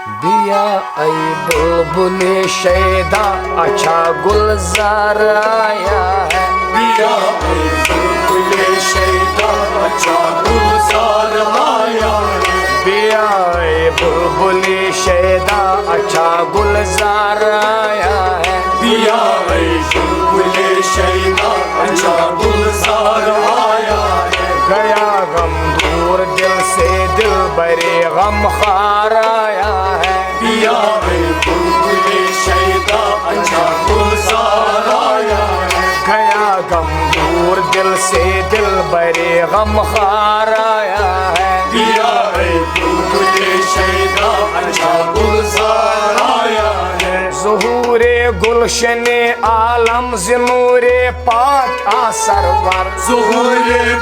دیا ای بلبل شیدا اچھا گلزار آیا ہے دیا ای بلبل شیدا اچھا گلزار آیا ہے دیا ای بلبل شیدا اچھا گلزار آیا ہے دیا ای بلبل شیدا اچھا گلزار آیا ہے گیا غم دور دل سے دل برے غم خار آیا ہے دیا ای بلبل شیدا اچھا گلزار آیا ہے گیا غم دور دل سے دل برے غم خار آیا ہے دیا ای بلبل شیدا اچھا گلزار آیا ہے ظہور گلشن عالم ظنور پاک آ سرور ظہور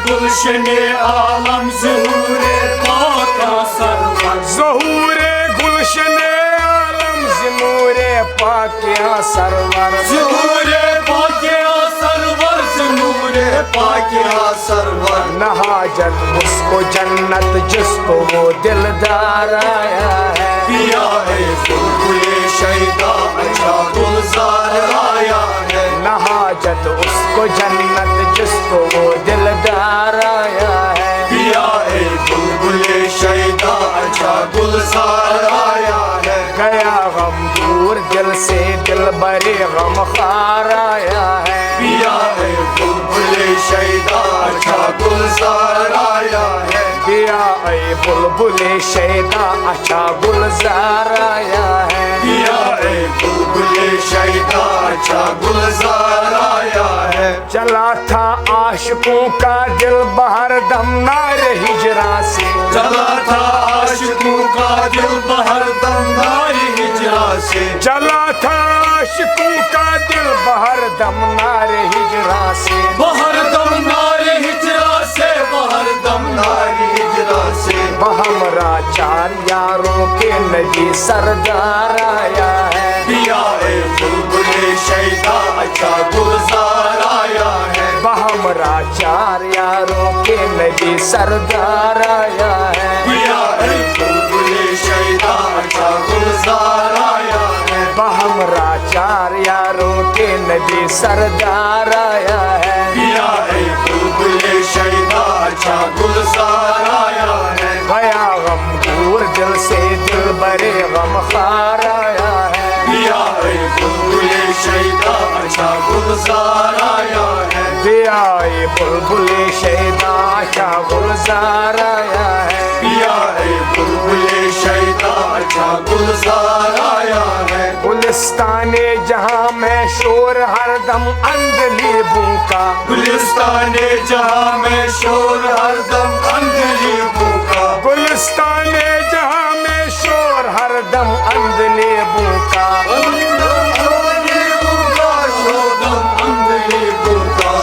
گلشن عالم ظہور پاک سرور ظہور گلشن عالم ظنور پاک آ سرور ظہور پاک سرور ظہور پاک سرور نہ حاجت اس کو جنت جس کو وہ دلدار آیا ہے دیا ہے بلبل شیدا اچھا گلزار آیا ہے نہ حاجت اس کو جنت جس کو وہ دلدار آیا ہے دیا ہے بلبل شیدا اچھا گلزار آیا ہے گیا غم دور دل سے دل برے غم خار آیا ہے دیا ہے بلبل شیدا اچھا گلزار آیا ہے دیا اے بلبل شیدا اچھا گلزار آیا ہے دیا ہے بلبل شیدا اچھا گلزار آیا ہے چلا تھا عاشقوں کا دل بہر دم نار ہجرا سے چلا تھا عاشقوں کا دل بہر دم نار ہجرا سے چلا تھا عاشقوں کا دل بہر دم نار ہجرا سے بہر دم نار ہجرا سے بہر دم نار ہجرا سے ہمرا چار یاروں کے نبی سردار آیا ہے دیا ہے بلبل شیدا اچھا گلزار آیا ہے ہمرا چار یاروں کے نبی سردار آیا ہے دیا ہے بلبل شیدا اچھا گلزار آیا ہے ہمرا چار یاروں کے نبی سردار آیا ہے دیا ہے بلبل شیدا اچھا گلزار آیا ہے گیا غم دور دل سے دل برے غم خار آیا ہے دیا ہے بلبل شیدا اچھا گلزار آیا ہے دیا اے بلبل شیدا اچھا گلزار آیا ہے دیا ہے بلبل شیدا اچھا گلزار آیا ہے گلستان جہاں میں شور ہر دم اندلی بوں کا گلستان جہاں میں شور ہر دم اندلی بوں کا گلستان جہاں میں شور ہر دم اندلی بوں کا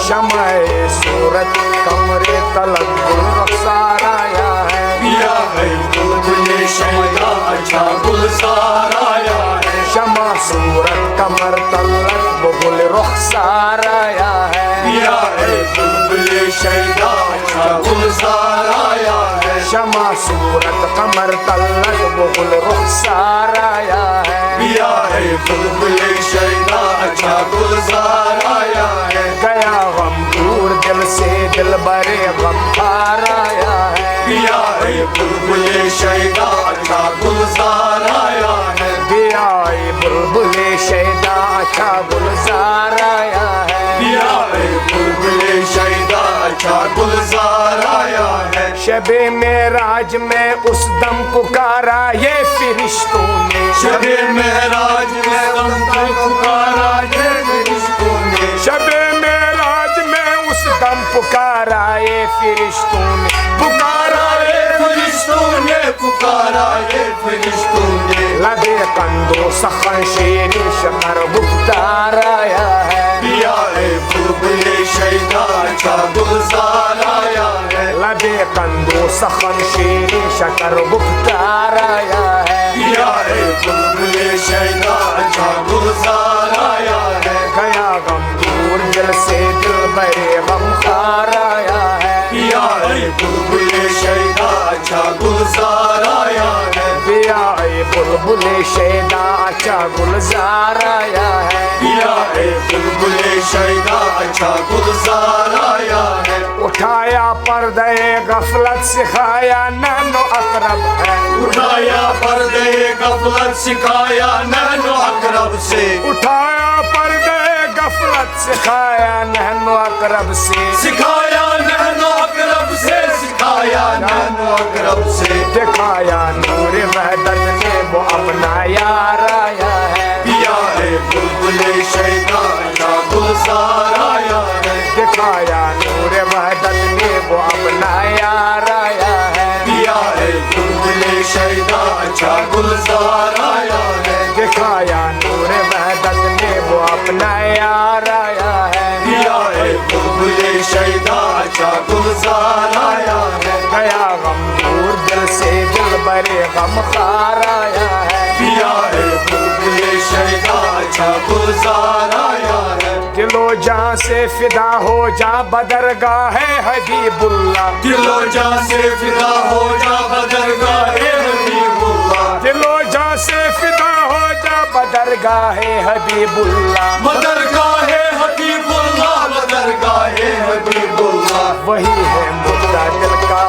شمع صورت کمر طلب گل رخسار آیا ہے دیا ہے بلبل شیدا اچھا گلزار آیا ہے شمع صورت کمر طلب گل رخسار آیا ہے دیا ہے بلبل شیدا اچھا گلزار آیا ہے شمع صورت کمر طلب گل رخسار آیا ہے دیا ہے بلبل شیدا اچھا گلزار آیا ہے گیا غم دور دل سے دل برے غم خار آیا ہے دیا ہے بلبل شیدا اچھا گلزار آیا ہے دیا اے بلبل شیدا اچھا گلزار آیا ہے دیا ہے بلبل شیدا اچھا گلزار آیا ہے شب معراج میں اس دم پکارا یہ فرشتوں نے شب معراج میں غم کا پکارا یہ فرشتوں نے شب معراج میں اس دم پکارا یہ فرشتوں نے پکارا یہ فرشتوں نے پکارا یہ فرشتوں نے لبے کندو سخن شیری شکر گفتار آیا ہے دیا ہے بلبل شیدا اچھا گلزار آیا ہے لبے کندو سخن شیری شکر گفتار آیا ہے دیا ہے بلبل شیدا اچھا گلزار آیا ہے گیا غم دور دل سے دل برے غم خار آیا ہے دیا ہے بلبل شیدا اچھا گلزار آیا ہے دیا اے بلبل شیدا اچھا گلزار آیا ہے پیا اے بلبل شیدا اچھا گلزار آیا ہے اٹھایا پردے غفلت سکھایا نینو اقرب ہے اٹھایا پردے غفلت سکھایا نینو اقرب سے اٹھایا پردے غفلت سکھایا نینو اقرب سے سکھایا نینو اقرب سے سکھایا نینو اقرب سے دکھایا نور وحدت نے وہ اپنا یار آیا ہے پیا اے بلبل شیدا اچھا گلزار آیا ہے دکھایا نور وحدت نے وہ اپنا یار آیا ہے پیا اے بلبل شیدا اچھا گلزار آیا ہے دکھایا نور وحدت نے وہ اپنا یار آیا ہے پیا اے بلبل شیدا اچھا گلزار آیا ہے گیا غم دور دل سے دل برے غم خار آیا ہے پیا اے بلبل شیدا اچھا گلزار آیا ہے دل و جان سے فدا ہو جا بدرگاہ حبیب اللہ دل و جان سے فدا ہو جا بدرگاہ حبیب اللہ دل و جان سے فدا ہو جا بدرگاہ حبیب اللہ بدرگاہ حبیب اللہ بدرگاہ حبیب اللہ وہی ہے مدعا دل کا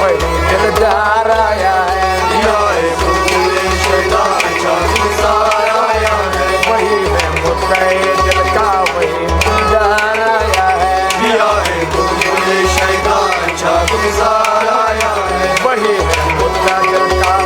وہی دلدار آیا ہے پیا اے بلبل شیدا اچھا گلزار آیا ہے وہی ہے مدعا دل کا وہی دلدار آیا ہے پیا اے بلبل شیدا اچھا گلزار آیا ہے وہی ہے مدعا دل کا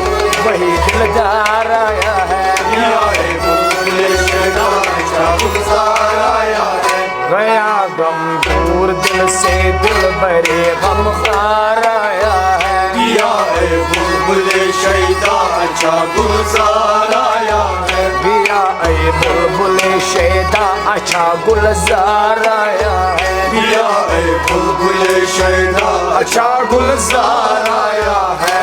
وہی دلدار آیا ہے پیا اے بلبل شیدا اچھا گلزار آیا ہے گیا غم دور دل سے دل برے غم خار آیا ہے پیا اے بلبل شیدا اچھا گلزار آیا ہے بیا اے بلبل شیدا اچھا گلزار آیا ہے پیا اے بلبل شیدا اچھا گلزار آیا ہے